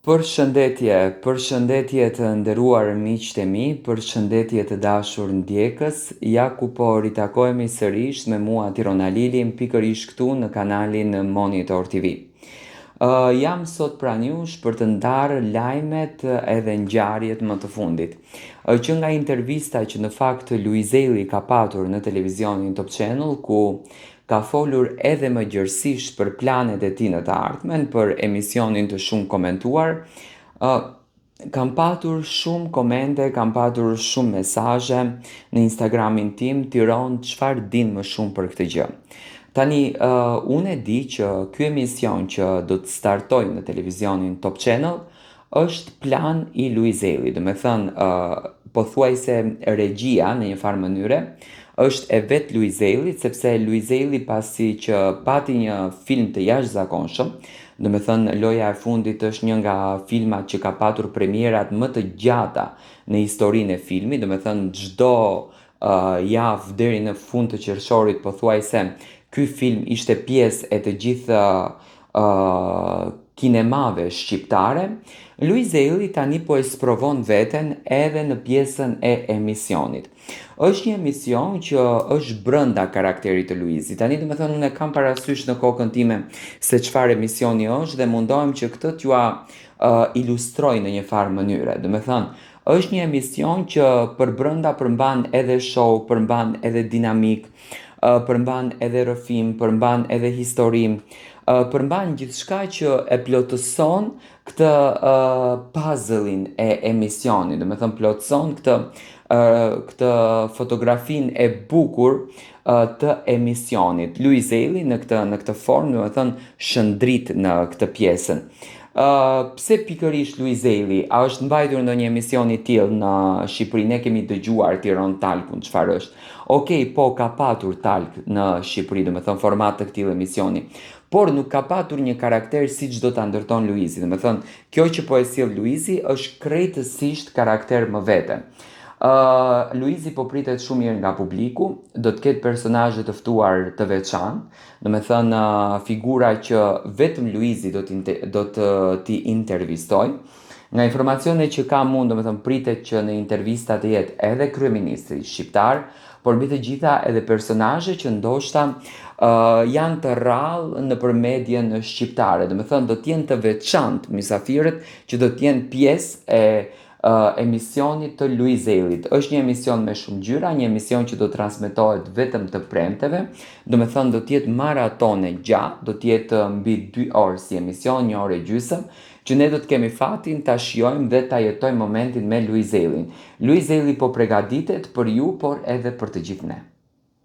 Përshëndetje të nderuar miqtë e mi, përshëndetje të dashur ndjekës, ja ku po ritakohemi sërish me mua Tirona Lilin pikërisht këtu në kanalin Monitor TV. Jam sot pranë jush për të ndarë lajmet edhe ngjarjet më të fundit. Që nga intervista që në fakt Luizeli ka patur në televizionin Top Channel, ku ka folur edhe më gjërësisht për planet e tij në të ardhmen, për emisionin të shumë komentuar, kam patur shumë komente, kam patur shumë mesazhe në Instagramin tim, Tiron, çfarë din më shumë për këtë gjë. Tani, unë e di që ky emision që do të startoj në televizionin Top Channel është plan i Luizelit, do me thënë, pothuajse regjia në një farë mënyre është e vetë Luizelit, sepse Luizeli pasi që pati një film të jashtëzakonshëm, do me thënë Loja e fundit është një nga filmat që ka patur premierat më të gjata në historinë e filmit, do me thënë çdo javë deri në fund të qershorit pothuajse ky film ishte pjesë e të gjithë kinemave shqiptare. Luizeli tani po e sprovon veten edhe në pjesën e emisionit. Është një emision që është brenda karakterit të Luizit. Tani do me thënë unë e kam parasysh në kokën time se çfarë emisioni është dhe mundohem që këtë t'jua ilustroj në një farë mënyre. Do me thënë, është një emision që për brenda përmban edhe show, përmban edhe dinamik, përmban edhe rrëfim, përmban edhe historim, përmban gjithçka që e plotëson këtë puzzle-in e emisionit, do me thënë plotëson këtë fotografinë e bukur të emisionit. Luizeli në këtë formë, do me thënë shëndrit në këtë pjesën. Pse pikërisht Luizeli? A është mbajtur ndonjë emision i tillë në Shqipëri? Ne kemi dëgjuar Tiron Talkun, çfarë është? Okej, po ka patur Talk në Shqipëri, do me thënë format të këtij emisioni. Por nuk ka patur një karakter siç do ta ndërton Luizi. Do me thënë, kjo që po e sjell Luizi është krejtësisht karakter më vete. Luizi po pritet shumë mirë nga publiku, do të ketë personazhe të ftuar të veçantë, do me thënë figura që vetëm Luizi do t'i intervistoj. Nga informacionet që kam unë, do me thënë pritet që në intervista të jetë edhe kryeministri shqiptar, por mbi të gjitha edhe personazhe që ndoshta janë të rrallë nëpër medien shqiptare, do me thënë do t'jenë të veçantë mysafirët që do t'jenë pjesë e emisionit të Luizelit. Është një emision me shumë ngjyra, një emision që do transmetohet vetëm të premteve, do me thënë do t'jetë maratone gjatë, do t'jetë mbi 2 orë si emision, 1 orë e gjysmë, që ne do të kemi fatin ta shijojmë dhe ta jetojmë momentin me Luizelin. Luizeli po përgatitet për ju, por edhe për të gjithë ne.